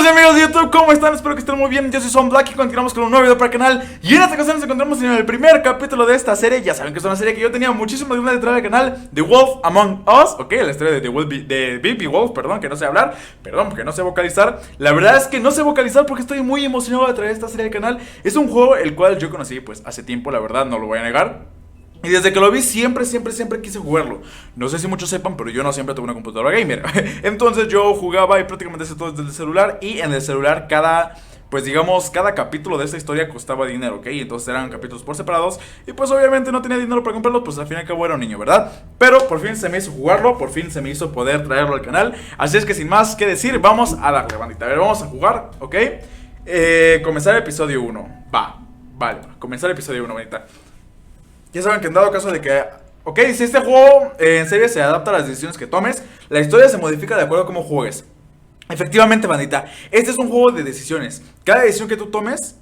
amigos de YouTube, ¿cómo están? Espero que estén muy bien. Yo soy Swan y continuamos con un nuevo video para el canal. Y en esta ocasión nos encontramos en el primer capítulo de esta serie. Ya saben que es una serie que yo tenía muchísimas ganas de traer al canal, The Wolf Among Us. Ok, la historia de Bigby Wolf, perdón, que no sé hablar. Perdón, porque no sé vocalizar. La verdad es que no sé vocalizar porque estoy muy emocionado de traer esta serie al canal. Es un juego el cual yo conocí pues hace tiempo, la verdad, no lo voy a negar. Y desde que lo vi siempre quise jugarlo. No sé si muchos sepan, pero yo no siempre tuve una computadora gamer. Entonces yo jugaba y prácticamente hacía todo desde el celular. Y en el celular pues digamos, cada capítulo de esta historia costaba dinero, ¿ok? Entonces eran capítulos por separados. Y pues obviamente no tenía dinero para comprarlos, pues al fin y al cabo era un niño, ¿verdad? Pero por fin se me hizo jugarlo, por fin se me hizo poder traerlo al canal. Así es que sin más que decir, vamos a darle, bandita. A ver, vamos a jugar, ¿ok? Comenzar el episodio 1. Vale, comenzar el episodio 1, bandita. Ya saben que en dado caso de que... Ok, si este juego en serie se adapta a las decisiones que tomes, la historia se modifica de acuerdo a cómo juegues. Efectivamente, bandita, este es un juego de decisiones. Cada decisión que tú tomes,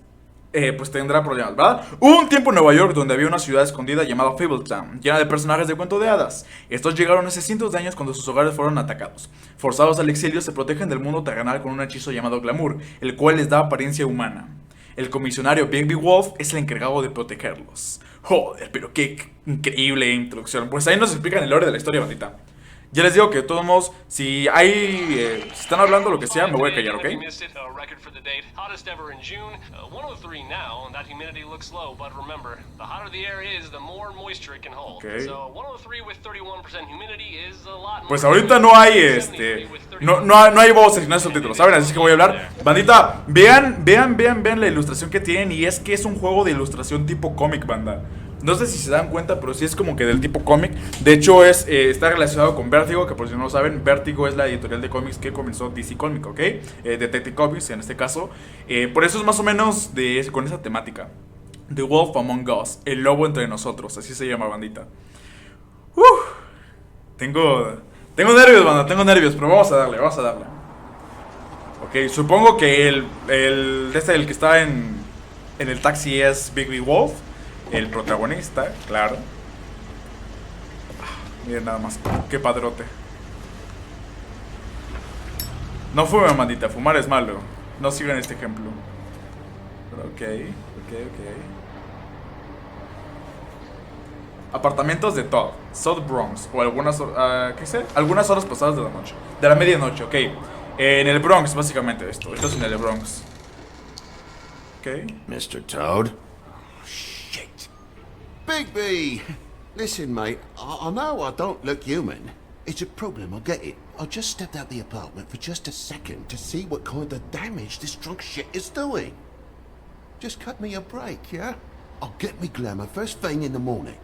pues tendrá problemas, ¿verdad? Hubo un tiempo en Nueva York donde había una ciudad escondida llamada Fabletown, llena de personajes de cuento de hadas. Estos llegaron hace cientos de años cuando sus hogares fueron atacados. Forzados al exilio, se protegen del mundo terrenal con un hechizo llamado glamour, el cual les da apariencia humana. El comisionario Bigby Wolf es el encargado de protegerlos. Joder, pero qué increíble introducción. Pues ahí nos explican el lore de la historia, bandita. Ya les digo que de todos modos, si están hablando lo que sea, me voy a callar, ¿ok? Pues ahorita no hay no hay voces, no hay subtítulos, ¿saben? Así que voy a hablar. Bandita, vean la ilustración que tienen. Y es que es un juego de ilustración tipo cómic, banda. No sé si se dan cuenta, pero sí es como que del tipo cómic. De hecho está relacionado con Vértigo, que por si no lo saben, Vértigo es la editorial de cómics que comenzó DC Comics, ¿ok? Detective Comics en este caso. Por eso es más o menos con esa temática. The Wolf Among Us, el lobo entre nosotros, así se llama, bandita. Tengo nervios, banda, tengo nervios, pero vamos a darle. Ok, supongo que el que está en el taxi es Bigby Wolf, el protagonista, claro. Miren nada más, qué padrote. No fumen, bandita, fumar es malo. No sigan este ejemplo. Pero ok. Apartamentos de Todd, South Bronx, o algunas horas pasadas de la noche. De la medianoche, ok. En el Bronx, básicamente esto es en el Bronx. Ok. Mr. Toad? Shit. Bigby! Listen, mate, I know I don't look human. It's a problem, I get it. I just stepped out the apartment for just a second to see what kind of damage this drunk shit is doing. Just cut me a break, yeah? I'll get me glamour first thing in the morning.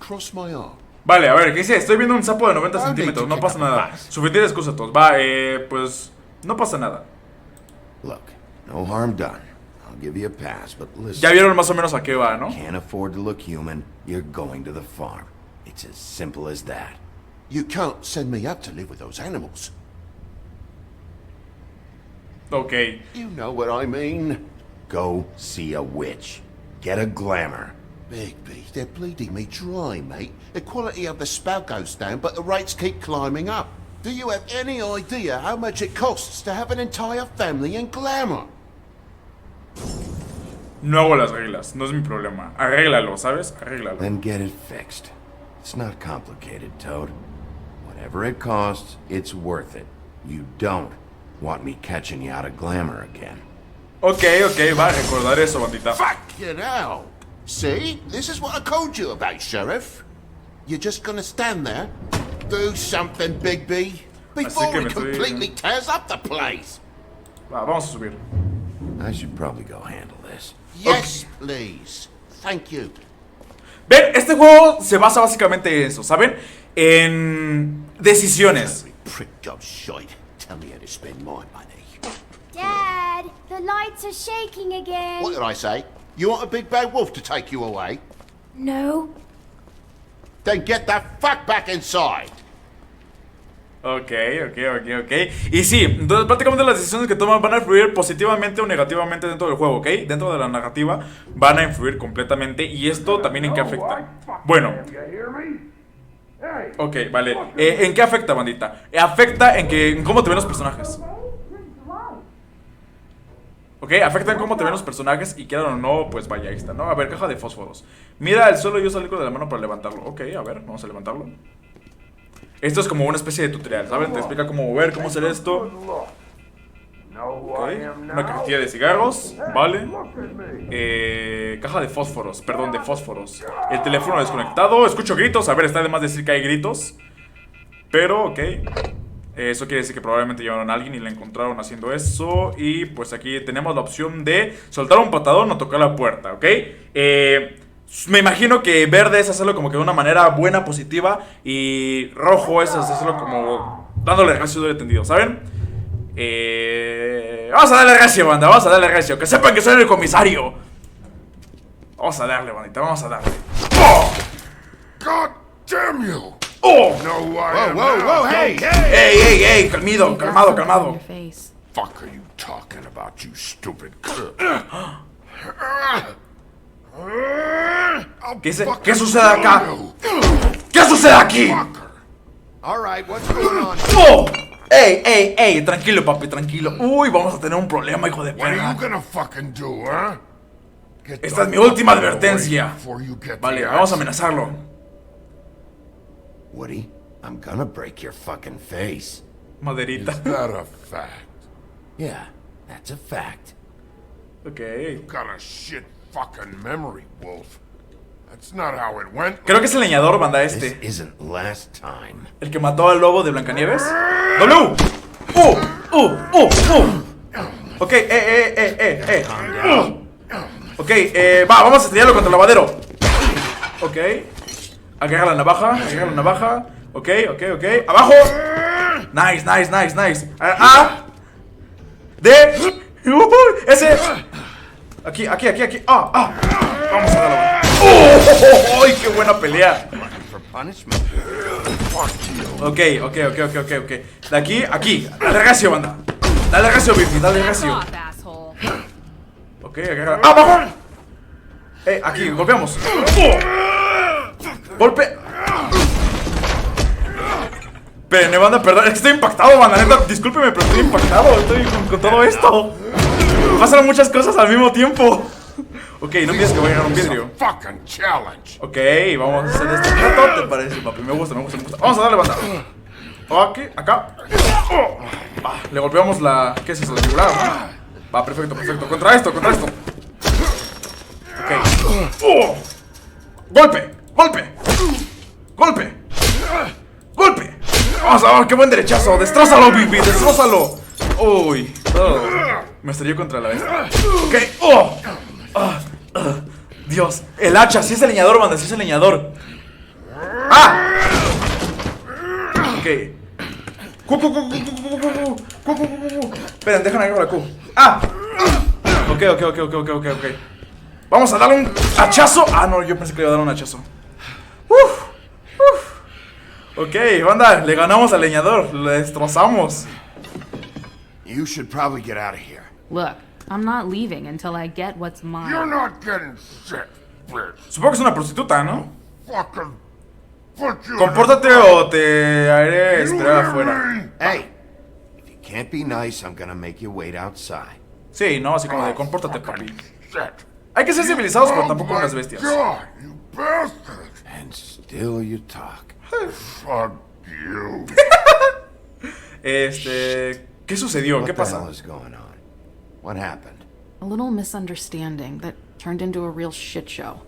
Cross my arm. Vale, a ver, ¿qué dice? Estoy viendo un sapo de 90 centímetros, no pasa nada. Suficiente excusa todos. Pues no pasa nada. Look, no harm done. I'll give you a pass, but listen. Ya vieron más o menos a qué va, ¿no? Can't afford to look human. You're going to the farm. It's as simple as that. You can't send me up to live with those animals. Ok. You know what I mean. Go see a witch. Get a glamour. Bigby, they're bleeding me dry, mate. The quality of the spout goes down, but the rates keep climbing up. Do you have any idea how much it costs to have an entire family in glamour? No hago las reglas, no es mi problema. Arréglalo, ¿sabes? Arréglalo. Then get it fixed. It's not complicated, Toad. Whatever it costs, it's worth it. You don't want me catching you out of glamour again. Ok, va a recordar eso, bandita. Fucking hell! See? This is what I told you about, Sheriff. You're just gonna stand there? Do something, Bigby, before he completely tears up the place. Vamos a subir. I should probably go handle this. Yes, please. Thank you. Ven, este juego se basa básicamente en eso, ¿saben? En decisiones. Prick job shite. Tell me how to spend my money. Dad, the lights are shaking again. What did I say? You want a big bad wolf to take you away? No. Then get the fuck back inside. Ok. Y sí, entonces prácticamente las decisiones que toman van a influir positivamente o negativamente dentro del juego, ¿ok? Dentro de la narrativa van a influir completamente. Y esto también en qué afecta. Bueno. Ok, vale. ¿En qué afecta, bandita? Afecta en cómo te ven los personajes. Ok, afectan cómo te ven los personajes y quieran o no, pues vaya, ahí está, ¿no? A ver, caja de fósforos. Mira el suelo y usa el icono de la mano para levantarlo. Ok, a ver, vamos a levantarlo. Esto es como una especie de tutorial, ¿saben? Te explica cómo mover, cómo hacer esto. Ok, una cajetilla de cigarros, vale. Caja de fósforos, perdón, de fósforos. El teléfono desconectado, escucho gritos. A ver, está de más decir que hay gritos. Pero, ok. Eso quiere decir que probablemente llevaron a alguien y la encontraron haciendo eso. Y pues aquí tenemos la opción de soltar un patadón o tocar la puerta, ¿ok? Me imagino que verde es hacerlo como que de una manera buena, positiva. Y rojo es hacerlo como dándole recio duro tendido, ¿saben? Vamos a darle recio, banda, vamos a darle recio. Que sepan que soy el comisario. Vamos a darle, bandita, vamos a darle. ¡Oh! God damn you! ¡Oh! No, Whoa, hey, ¡Ey! Calmado. Fuck are you talking about, you stupid? ¿Qué sucede acá? ¿Qué sucede aquí? All right, what's going on? ¡Oh! ¡Ey! Tranquilo, papi, tranquilo. Uy, vamos a tener un problema, hijo de What are you perra. gonna fucking do, huh? Esta es mi última advertencia. Vale, vamos a amenazarlo. Woody, I'm gonna break your fucking face. Maderita. Is that a fact? Yeah, that's a fact. Ok. Got a shit fucking memory, Wolf. That's not how it went. Creo que es el leñador, banda, This este. isn't last time. El que mató al lobo de Blancanieves. ¡W! Ok, Ok, vamos a estrellarlo contra el lavadero. Ok. Agarra la navaja. Ok. ¡Abajo! Nice. Ese. Aquí. Vamos a darlo. ¡Oh! ¡Qué buena pelea! For punishment. Ok. De aquí. Dale recio, banda. Dale recio, Bigby, dale recio. Ok, agarra. ¡Abajo! Aquí, golpeamos. Golpe. Pero, banda, perdón, es que estoy impactado, banda, neta, discúlpeme, pero estoy impactado. Estoy con todo esto. Pasan muchas cosas al mismo tiempo. Ok, no pienses que voy a ganar un vidrio. Fucking challenge. Ok, vamos a hacer este reto. ¿Te parece, papi? Me gusta. Vamos a darle, banda. Aquí, acá. Le golpeamos la... ¿Qué es eso? ¿El yugular? Va, perfecto. Contra esto. Ok. Golpe. Vamos a ver, qué buen derechazo. Destrózalo, Bigby, destrózalo. Uy. Me estrelló contra la bestia. Ok. Dios. El hacha. Sí es el leñador, banda. Sí es el leñador. Ok. Esperen, dejan agarrar la Q. Ok. Vamos a darle un hachazo. No, yo pensé que le iba a dar un hachazo. Ok, banda, le ganamos al leñador. Le destrozamos. You should probably get out of here. Look, I'm not leaving until I get what's mine. You're not getting shit, bitch. Supongo que es una prostituta, ¿no? Fucking put you. Compórtate o te haré esperar afuera. Hey, if you can't be nice, I'm gonna make you wait outside. Sí, no, así como de compórtate, papi. Shit. Hay que ser civilizados, pero tampoco unas bestias. God, you bastard. And still you talk. Fuck you. ¿Qué sucedió? ¿Qué What the hell pasa? is going on? What happened? A little misunderstanding that turned into a real shit show.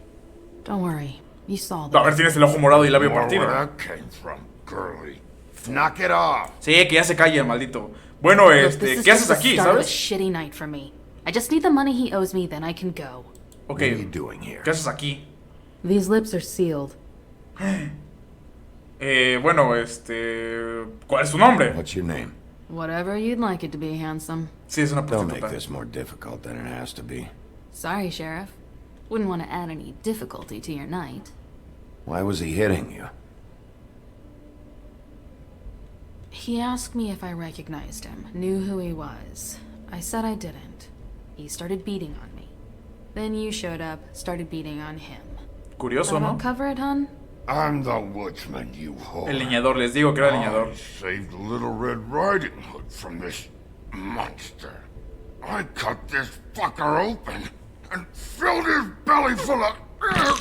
Don't worry, you saw A that. ver, tienes el ojo morado y el labio Where partido. that came from, girly. Knock it off. Sí, que ya se calle el maldito. Bueno, Look, this is ¿qué haces just the aquí, start of a sabes? shitty night for me. I just need the money he owes me, then I can go. Ok, What are you doing here? ¿qué haces aquí? These lips are sealed. Bueno, ¿cuál es tu nombre? What's your name? Whatever you'd like it to be, handsome. Sí, es una Don't make prostituta. this more difficult than it has to be. Sorry, Sheriff. Wouldn't want to add any difficulty to your night. Why was he hitting you? He asked me if I recognized him, knew who he was. I said I didn't. He started beating on me. Then you showed up, started beating on him. Curioso, That'll ¿no? cover it, hun? I'm the woodsman, you whore. El leñador, les digo que era el leñador. I saved Little Red Riding Hood from this monster. I cut this fucker open and filled his belly full of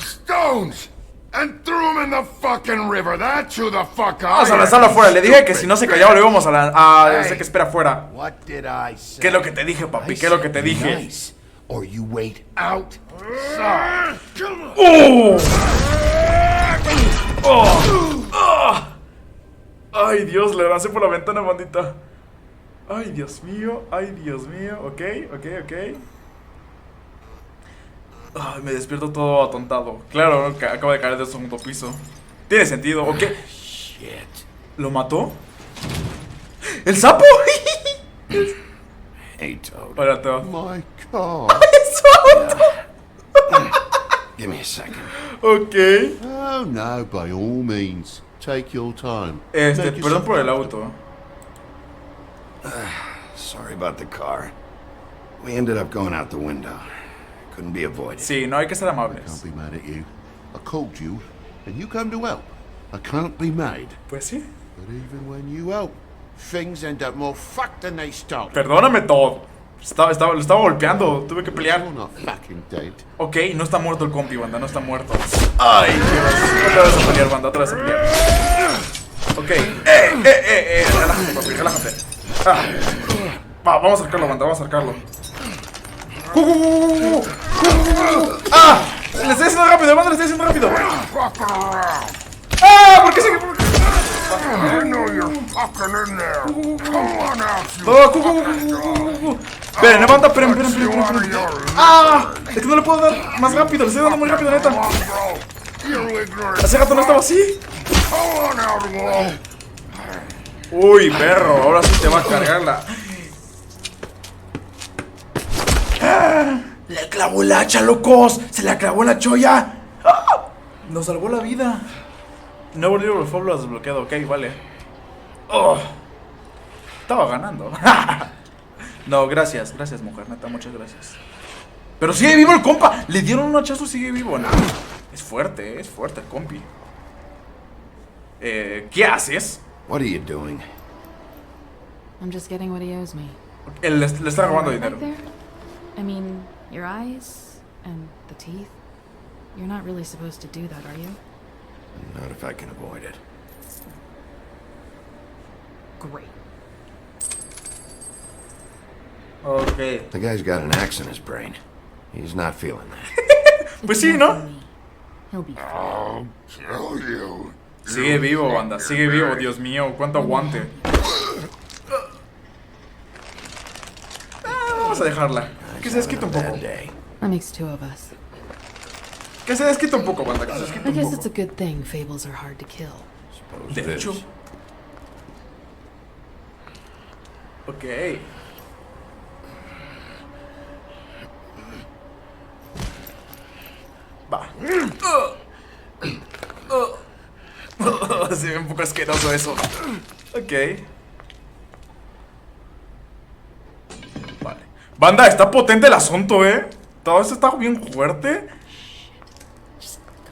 stones and threw him in the fucking river. That's who the fuck I Vamos a am, lanzarlo afuera. Le dije que si no se callaba lo íbamos a Hey. sé que espera afuera. What did I say? ¿Qué es lo que te dije, papi? ¿Qué es lo que te dije? Nice. Or you wait outside. ¡Oh! ¡Oh! ¡Ah! Ay, Dios, le lancé por la ventana, bandita. Ay, Dios mío, ok. Ay, me despierto todo atontado. Claro, ¿no? Acabo de caer del segundo piso. Tiene sentido, ok. Shit. ¿Lo mató? ¿El sapo? Hey, Toad. Hola, Toad. My car. ¡Es su auto! Give me a second. Ok. Oh, no, by all means. Take your time. Perdón Make yourself por el comfortable. auto. Sorry about the car. We ended up going out the window. Couldn't be avoided. Sí, no hay que ser Can't amables. be mad at you. I called you, and you come to help. I can't be mad. Pues sí. But even when you help, things end up more fucked than they start. Perdóname, Todd. Lo estaba golpeando. Tuve que pelear. You're not fucking dead. Ok, no está muerto el compi, banda. No está muerto. Ay, Dios. Otra vez a pelear, banda. Otra vez a pelear. Ok. Relájate, papi. Relájate. Ah. Vamos a sacarlo, banda. Vamos a sacarlo. ¡Ah! Le estoy haciendo rápido, banda. Le estoy haciendo rápido. ¡Ah! ¿Por qué se.? I know you're fucking in there. Come on out, you ¡Oh! Esperen, banda. Esperen. ¡Ah! Es que no le puedo dar más rápido. Le estoy dando muy rápido, neta. Hace rato no estaba así. Come on out, Wolf. Uy, perro, ahora sí te va a cargarla. ¡Ah! Le clavó el hacha, locos. Se la clavó en la cholla. ¡Ah! Nos salvó la vida. Nuevo libro de Fablo desbloqueado. Ok, vale. Oh, estaba ganando. No, gracias, mujer, neta, muchas gracias. Pero sigue vivo el compa. Le dieron un hachazo, sigue vivo. No. Es fuerte el compi. ¿Qué haces? What are you doing? I'm just getting what he owes me. Le está robando Right dinero. there? I mean, your eyes and the teeth. You're not really supposed to do that, are you? Not if I can avoid it. Great. Ok. The guy's got an axe in his brain. He's not feeling that. Pues It's sí, enough ¿no? for me. He'll be fine. I'll kill you. Sigue vivo, banda, sigue vivo, Dios mío, cuánto aguante. Vamos a dejarla. Que se desquite un poco. Bad day. That makes two of us. Que se desquite un poco, banda, que se desquite I un guess it's a poco. good thing fables are hard to kill. Suppose De it hecho. is. Ok. Va. Se ve un poco asqueroso eso. Ok. Vale. Banda, está potente el asunto, Todo esto está bien fuerte.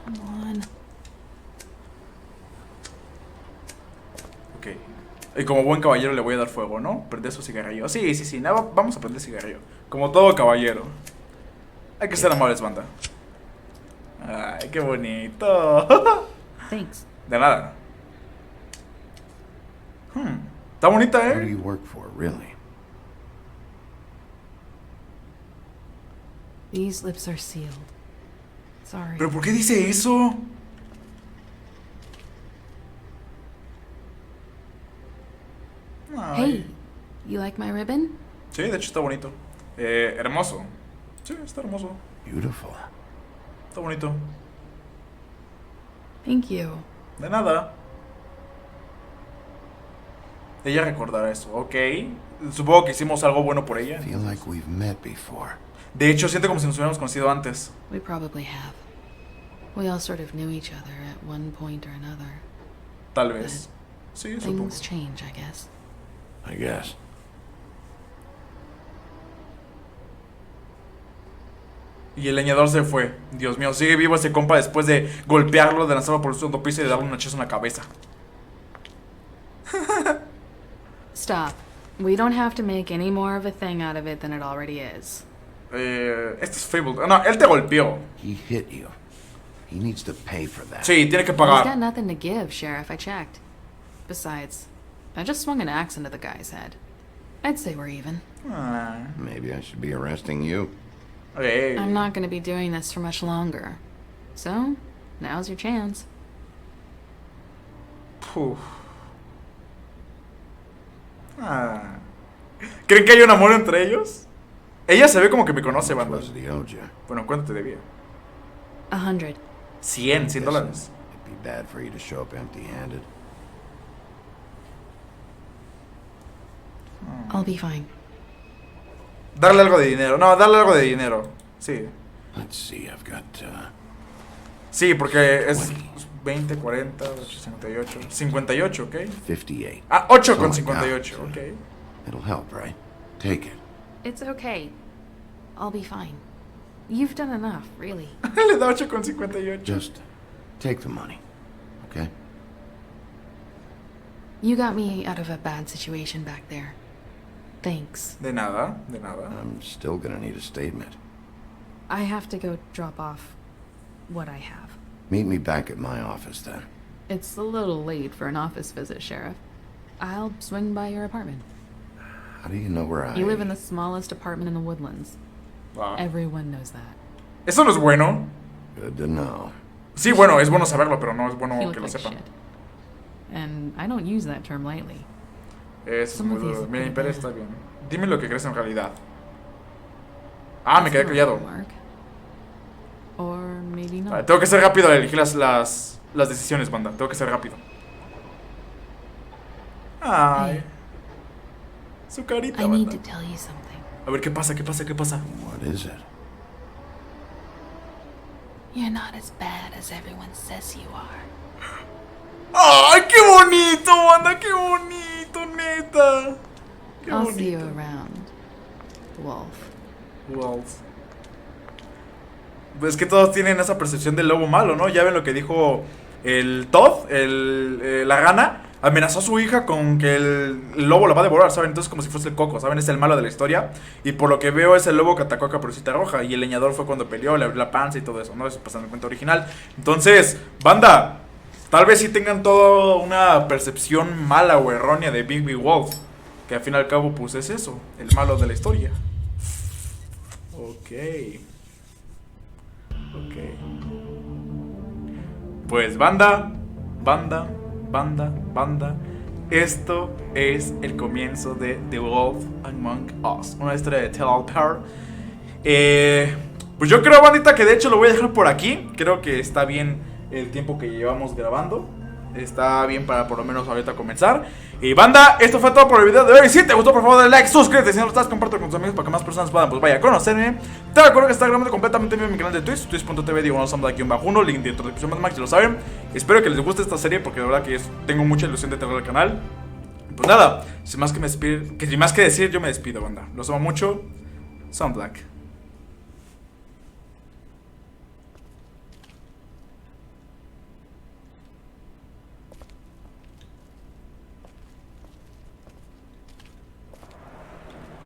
Come on. Ok. Y como buen caballero le voy a dar fuego, ¿no? Prende su cigarrillo. Sí. Nada, vamos a prender cigarrillo. Como todo caballero. Hay que ser amables, banda. Ay, qué bonito. Thanks. De nada. Está bonita, What do you work for, really? These lips are sealed. Sorry. ¿Pero por qué dice eso? Ay. Hey, you like my ribbon? Sí, de hecho está bonito. Hermoso. Sí, está hermoso. Beautiful. Está bonito. Thank you. De nada. Ella recordará eso, ok. Supongo que hicimos algo bueno por ella. Feel like we've met before. De hecho, siento como si nos hubiéramos conocido antes. We probably have. We all sort of knew each other at one point or another. Tal vez. Sí, supongo. Things change, I guess. I guess. Y el leñador se fue. Dios mío, sigue vivo ese compa después de golpearlo, de lanzarlo por el segundo piso y de darle un hachazo en la cabeza. Stop. We don't have to make any more of a thing out of it than it already is. Este es Fable. No, él te golpeó. He hit you. He needs to pay for that. Sí, tiene que He's got pagar. nothing to give, Sheriff, I checked. Besides, I just swung an axe into the guy's head. I'd say we're even. Ah, Maybe I should be arresting you. ok. I'm not gonna be doing this for much longer. So, now's your chance. Uf. Ah. ¿Creen que hay un amor entre ellos? Ella se ve como que me conoce, How much banda. was it he owed you? Bueno, ¿cuánto te debía? 100. 100 Listen, dólares. it'd be bad for you to show up empty-handed. I'll be fine. Darle algo de dinero. No, darle algo de dinero. Sí. Let's see, I've got, Sí, porque es 20, 40, 58. 58, ¿ok? 58. Ah, 8 con Oh my 58, God. ok. It'll help, right? Take it. It's okay. I'll be fine. You've done enough, really. Le da 8 con 58. Just take the money, okay? You got me out of a bad situation back there. Thanks. De nada, de nada. I'm still gonna need a statement. I have to go drop off what I have. Meet me back at my office then. It's a little late for an office visit, Sheriff. I'll swing by your apartment. How do you know where I... You live in the smallest apartment in the Woodlands. Wow. Everyone knows that. Eso no es bueno. Good to know. Sí, bueno, es bueno saberlo, pero no es bueno You que look lo like sepan. shit. And I don't use that term lightly. Es Some muy of these duro. are Mira, pretty Imperio bad. está bien. Dime lo que crees en realidad. Ah, me quedé That's callado. not Mark. Or maybe Vale, not. tengo que ser rápido al elegir las decisiones, banda. Tengo que ser rápido. Ay. Su carita, I need banda. to tell you something. A ver, ¿qué pasa? ¿Qué pasa? ¿Qué pasa? What is it? You're not as bad as everyone says you are. ¡Ay, qué bonito, banda! ¡Qué bonito, neta! ¡Qué I'll see you bonito! around, Wolf. Wolf. Pues que todos tienen esa percepción del lobo malo, ¿no? Ya ven lo que dijo el Todd, la rana. Amenazó a su hija con que el lobo la va a devorar, ¿saben? Entonces como si fuese el Coco, ¿saben? Es el malo de la historia. Y por lo que veo es el lobo que atacó a Caperucita Roja. Y el leñador fue cuando peleó, le abrió la panza y todo eso, ¿no? Eso pasa en el cuento original. Entonces, banda, tal vez sí tengan toda una percepción mala o errónea de Bigby Wolf. Que al fin y al cabo, pues es eso, el malo de la historia. Ok. Pues banda. Esto es el comienzo de The Wolf Among Us, una historia de Tell All Power. Pues yo creo, bandita, que de hecho lo voy a dejar por aquí. Creo que está bien el tiempo que llevamos grabando. Está bien para por lo menos ahorita comenzar. Y banda, esto fue todo por el video de hoy. Si te gustó, por favor dale like, suscríbete. Si no lo estás, compártelo con tus amigos para que más personas puedan, pues vaya a conocerme. Te recuerdo que está grabando completamente en mi canal de Twitch, twitch.tv/1 link dentro de descripción, más ya lo saben. Espero que les guste esta serie porque de verdad que tengo mucha ilusión de tener el canal. Pues nada, sin más que decir, yo me despido, banda. Los amo mucho. Son Black.